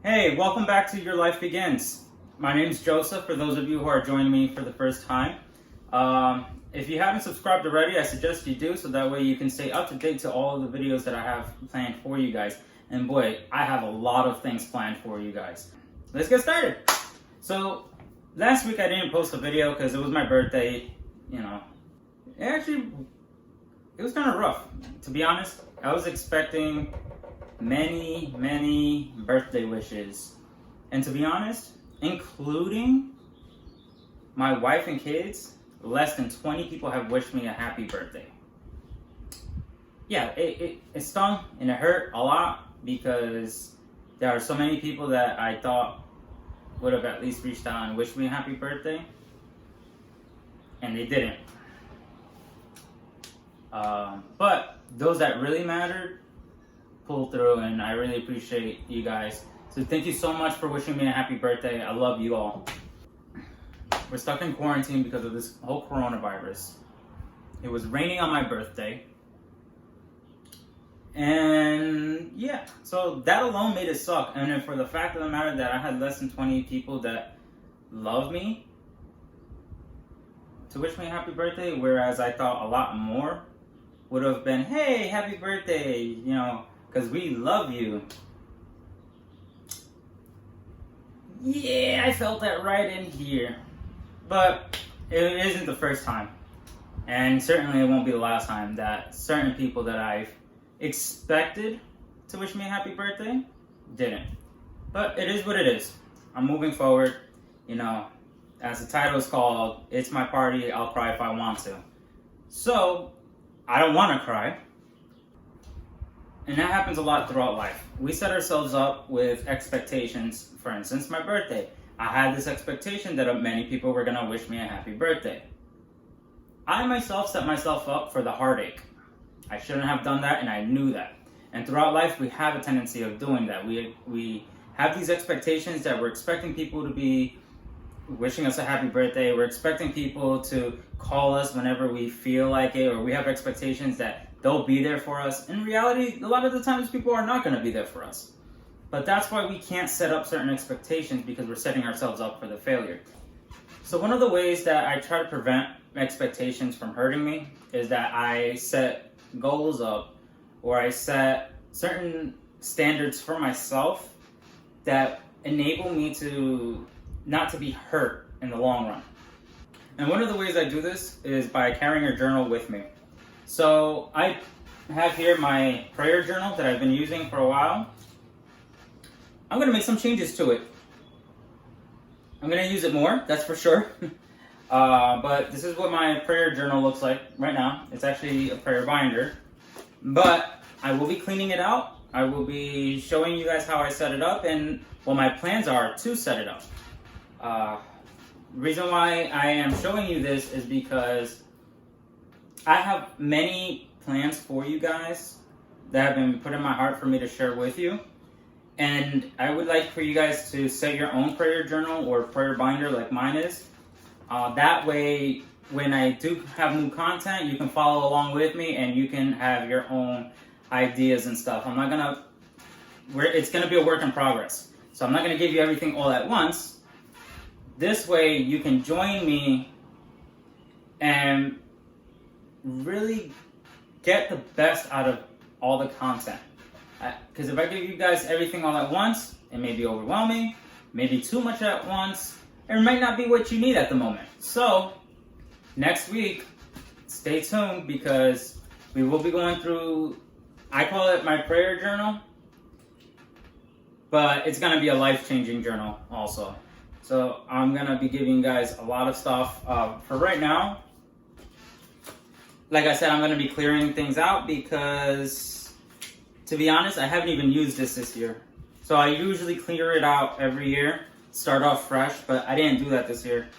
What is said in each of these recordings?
Hey, welcome back to Your Life Begins. My name is Joseph, for those of you who are joining me for the first time. If you haven't subscribed already, I suggest you do, so that way you can stay up to date to all of the videos that I have planned for you guys. And boy, I have a lot of things planned for you guys. Let's get started. So, last week I didn't post a video because it was my birthday. It was kind of rough. To be honest, I was expecting many birthday wishes, and to be honest, including my wife and kids, less than 20 people have wished me a happy birthday. Yeah, it stung and it hurt a lot because there are so many people that I thought would have at least reached out and wished me a happy birthday, and they didn't. But those that really mattered pulled through, and I really appreciate you guys. So thank you so much for wishing me a happy birthday. I love you all. We're stuck in quarantine because of this whole coronavirus. It was raining on my birthday. And yeah, so that alone made it suck. And then for the fact of the matter that I had less than 20 people that love me to wish me a happy birthday, whereas I thought a lot more would have been, hey, happy birthday, because we love you. Yeah, I felt that right in here. But it isn't the first time. And certainly it won't be the last time that certain people that I've expected to wish me a happy birthday didn't. But it is what it is. I'm moving forward. As the title is called, it's my party, I'll cry if I want to. So, I don't want to cry. And that happens a lot throughout life. We set ourselves up with expectations. For instance, my birthday. I had this expectation that many people were going to wish me a happy birthday. I myself set myself up for the heartache. I shouldn't have done that, and I knew that. And throughout life, we have a tendency of doing that. We have these expectations that we're expecting people to be wishing us a happy birthday. We're expecting people to call us whenever we feel like it, or we have expectations that they'll be there for us. In reality, a lot of the times people are not going to be there for us. But that's why we can't set up certain expectations, because we're setting ourselves up for the failure. So one of the ways that I try to prevent expectations from hurting me is that I set goals up, or I set certain standards for myself that enable me to not to be hurt in the long run. And one of the ways I do this is by carrying a journal with me. So I have here my prayer journal that I've been using for a while. I'm going to make some changes to it. I'm going to use it more, that's for sure. But this is what my prayer journal looks like right now. It's actually a prayer binder. But I will be cleaning it out. I will be showing you guys how I set it up and what my plans are to set it up. The reason why I am showing you this is because I have many plans for you guys that have been put in my heart for me to share with you. And I would like for you guys to set your own prayer journal or prayer binder like mine is. That way, when I do have new content, you can follow along with me and you can have your own ideas and stuff. It's gonna be a work in progress. So I'm not gonna give you everything all at once. This way you can join me and really get the best out of all the content. Because if I give you guys everything all at once, it may be overwhelming, maybe too much at once, it might not be what you need at the moment. So, next week, stay tuned, because we will be going through, I call it my prayer journal, but it's going to be a life-changing journal also. So, I'm going to be giving you guys a lot of stuff. For right now, like I said, I'm going to be clearing things out because, to be honest, I haven't even used this year. So I usually clear it out every year, start off fresh, but I didn't do that this year.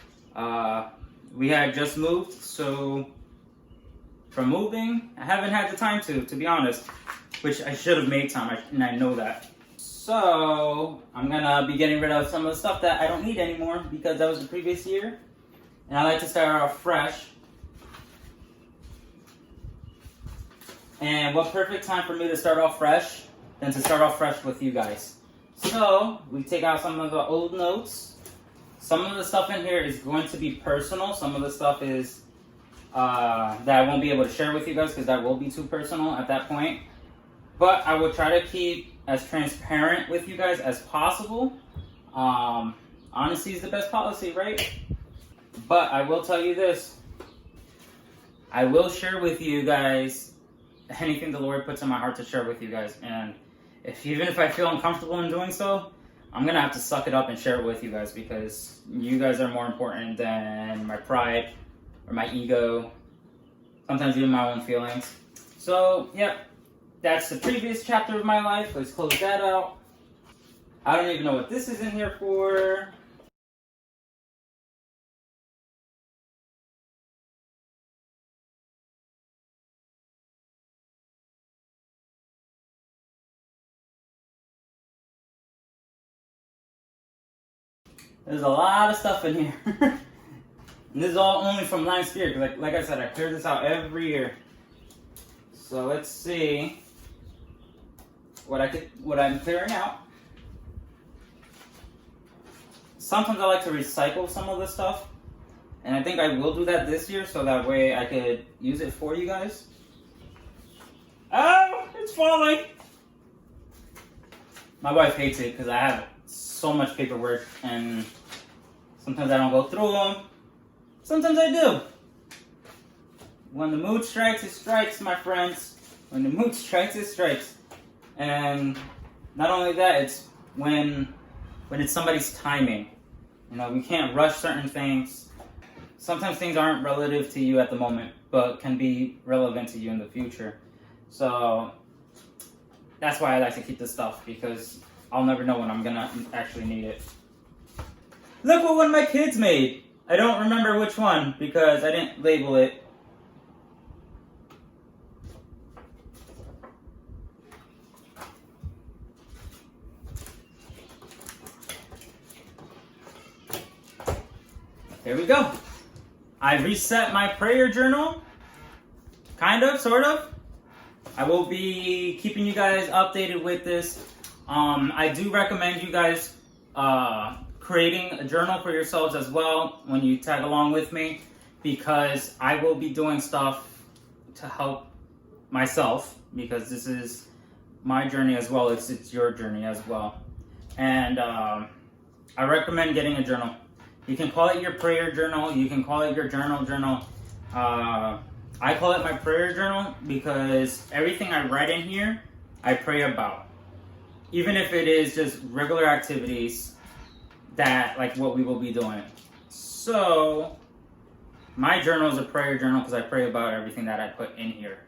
We had just moved, so from moving, I haven't had the time to be honest, which I should have made time, and I know that. So I'm gonna be getting rid of some of the stuff that I don't need anymore because that was the previous year, and I like to start off fresh. And what perfect time for me to start off fresh than to start off fresh with you guys. So we take out some of the old notes. Some of the stuff in here is going to be personal. Some of the stuff is that I won't be able to share with you guys because that will be too personal at that point. But I will try to keep as transparent with you guys as possible. Honesty is the best policy, right? But I will tell you this. I will share with you guys anything the Lord puts in my heart to share with you guys. And even if I feel uncomfortable in doing so, I'm going to have to suck it up and share it with you guys because you guys are more important than my pride or my ego, sometimes even my own feelings. So, yep, that's the previous chapter of my life. Let's close that out. I don't even know what this is in here for. There's a lot of stuff in here. And this is all only from last year, because like I said, I clear this out every year. So let's see what I'm clearing out. Sometimes I like to recycle some of the stuff, and I think I will do that this year, so that way I could use it for you guys. Oh, it's falling! My wife hates it because I have so much paperwork, and sometimes I don't go through them. Sometimes I do. When the mood strikes, it strikes, my friends. When the mood strikes, it strikes. And not only that, it's when it's somebody's timing. You know, we can't rush certain things. Sometimes things aren't relative to you at the moment, but can be relevant to you in the future. So that's why I like to keep this stuff, because I'll never know when I'm gonna actually need it. Look what one of my kids made. I don't remember which one because I didn't label it. There we go. I reset my prayer journal. Kind of, sort of. I will be keeping you guys updated with this. I do recommend you guys creating a journal for yourselves as well when you tag along with me, because I will be doing stuff to help myself, because this is my journey as well. It's your journey as well. And I recommend getting a journal. You can call it your prayer journal. You can call it your journal. I call it my prayer journal because everything I write in here, I pray about. Even if it is just regular activities that, like what we will be doing. So, my journal is a prayer journal because I pray about everything that I put in here.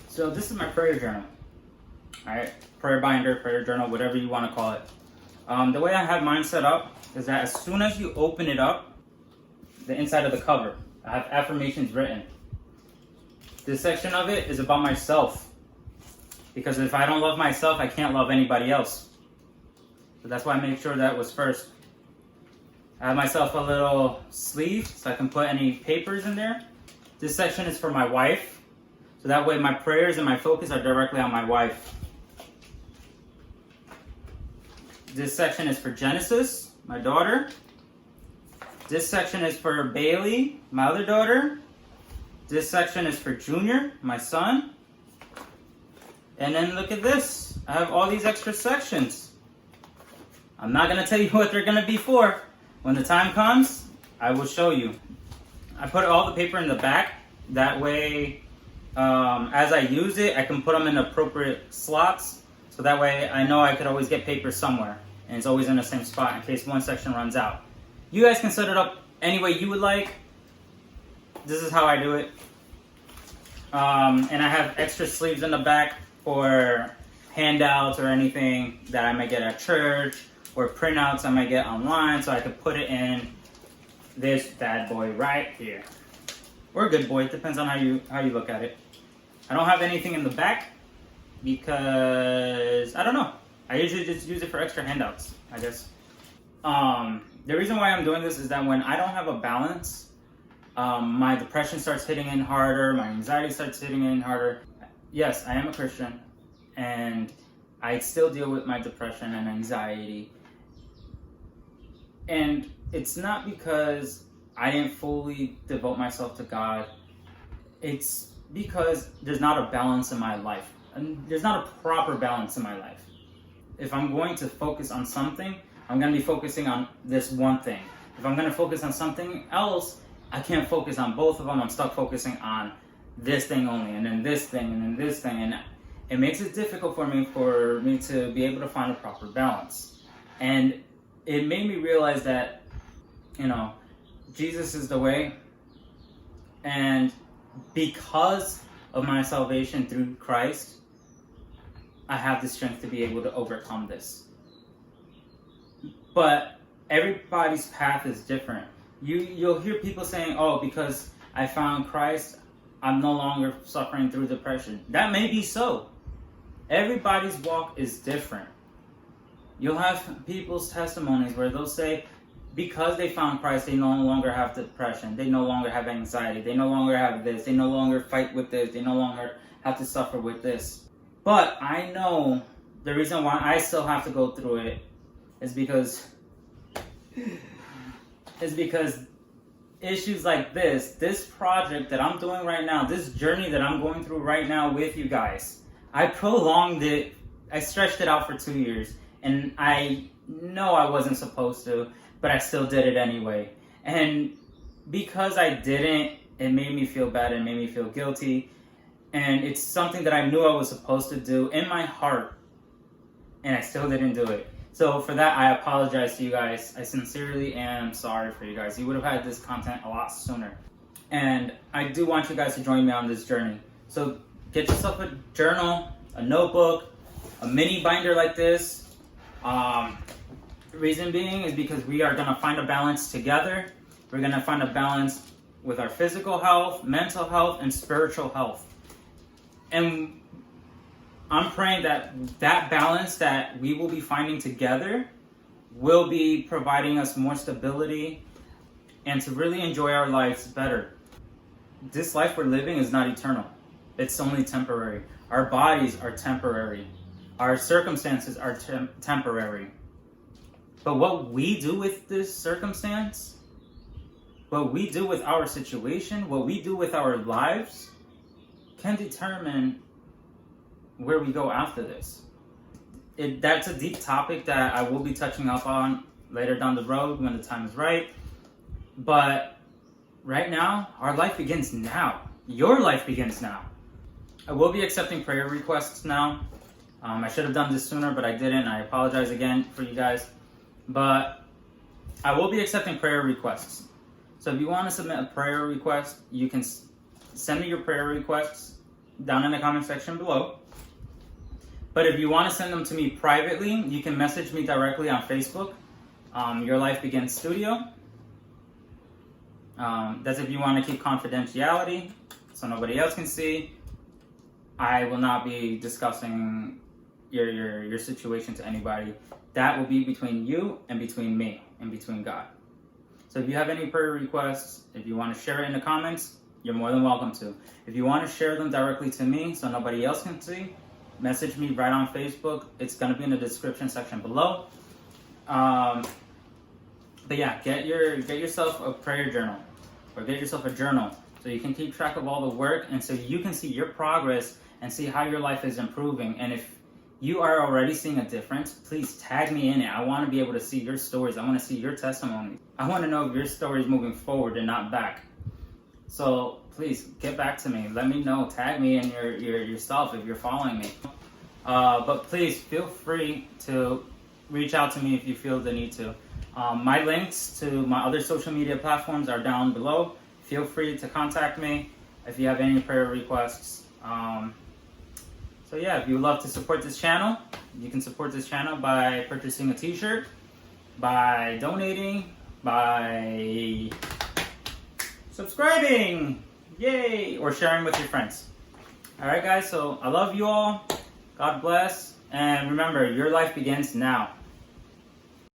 So this is my prayer journal. Alright, prayer binder, prayer journal, whatever you want to call it. The way I have mine set up is that as soon as you open it up, the inside of the cover, I have affirmations written. This section of it is about myself. Because if I don't love myself, I can't love anybody else. So that's why I make sure that was first. I have myself a little sleeve so I can put any papers in there. This section is for my wife. So that way my prayers and my focus are directly on my wife. This section is for Genesis, my daughter. This section is for Bailey, my other daughter. This section is for Junior, my son. And then look at this. I have all these extra sections. I'm not going to tell you what they're going to be for. When the time comes, I will show you. I put all the paper in the back. That way, as I use it, I can put them in appropriate slots. So that way, I know I could always get paper somewhere. And it's always in the same spot in case one section runs out. You guys can set it up any way you would like. This is how I do it. And I have extra sleeves in the back for handouts or anything that I might get at church, or printouts I might get online, so I could put it in this bad boy right here. Or a good boy, it depends on how you look at it. I don't have anything in the back because I don't know. I usually just use it for extra handouts, I guess. The reason why I'm doing this is that when I don't have a balance, my depression starts hitting in harder, my anxiety starts hitting in harder. Yes, I am a Christian, and I still deal with my depression and anxiety. And it's not because I didn't fully devote myself to God. It's because there's not a balance in my life. And there's not a proper balance in my life. If I'm going to focus on something, I'm going to be focusing on this one thing. If I'm going to focus on something else, I can't focus on both of them. I'm stuck focusing on this thing only, and then this thing, and then this thing. And it makes it difficult for me to be able to find a proper balance. And it made me realize that, Jesus is the way. And because of my salvation through Christ, I have the strength to be able to overcome this. But everybody's path is different. You'll hear people saying, oh, because I found Christ, I'm no longer suffering through depression. That may be so. Everybody's walk is different. You'll have people's testimonies where they'll say, because they found Christ, they no longer have depression. They no longer have anxiety. They no longer have this. They no longer fight with this. They no longer have to suffer with this. But I know the reason why I still have to go through it is because issues like this project that I'm doing right now, this journey that I'm going through right now with you guys, I prolonged it. I stretched it out for 2 years. And I know I wasn't supposed to, but I still did it anyway. And because I didn't, it made me feel bad. It made me feel guilty. And it's something that I knew I was supposed to do in my heart. And I still didn't do it. So for that, I apologize to you guys. I sincerely am sorry for you guys. You would have had this content a lot sooner. And I do want you guys to join me on this journey. So get yourself a journal, a notebook, a mini binder like this. Reason being is because we are going to find a balance together. We're going to find a balance with our physical health, mental health, and spiritual health. And I'm praying that balance that we will be finding together will be providing us more stability and to really enjoy our lives better. This life we're living is not eternal. It's only temporary. Our bodies are temporary. Our circumstances are temporary. But what we do with this circumstance, what we do with our situation, what we do with our lives can determine where we go after this. That's a deep topic that I will be touching up on later down the road when the time is right. But right now, our life begins now. Your life begins now. I will be accepting prayer requests now. I should have done this sooner, but I didn't. I apologize again for you guys. But I will be accepting prayer requests. So if you want to submit a prayer request, you can send me your prayer requests down in the comment section below. But if you want to send them to me privately, you can message me directly on Facebook, Your Life Begins Studio. That's if you want to keep confidentiality so nobody else can see. I will not be discussing your situation to anybody. That will be between you and between me and between God. So if you have any prayer requests, if you want to share it in the comments, you're more than welcome to. If you want to share them directly to me so nobody else can see, message me right on Facebook. It's going to be in the description section below. But yeah, get yourself a prayer journal or get yourself a journal so you can keep track of all the work and so you can see your progress and see how your life is improving. And if you are already seeing a difference, please tag me in it. I want to be able to see your stories. I want to see your testimony. I want to know if your story is moving forward and not back. So please get back to me. Let me know. Tag me in yourself if you're following me. But please feel free to reach out to me if you feel the need to. My links to my other social media platforms are down below. Feel free to contact me if you have any prayer requests. So yeah, if you would love to support this channel, you can support this channel by purchasing a t-shirt, by donating, by subscribing, yay, or sharing with your friends. Alright guys, so I love you all, God bless, and remember, your life begins now.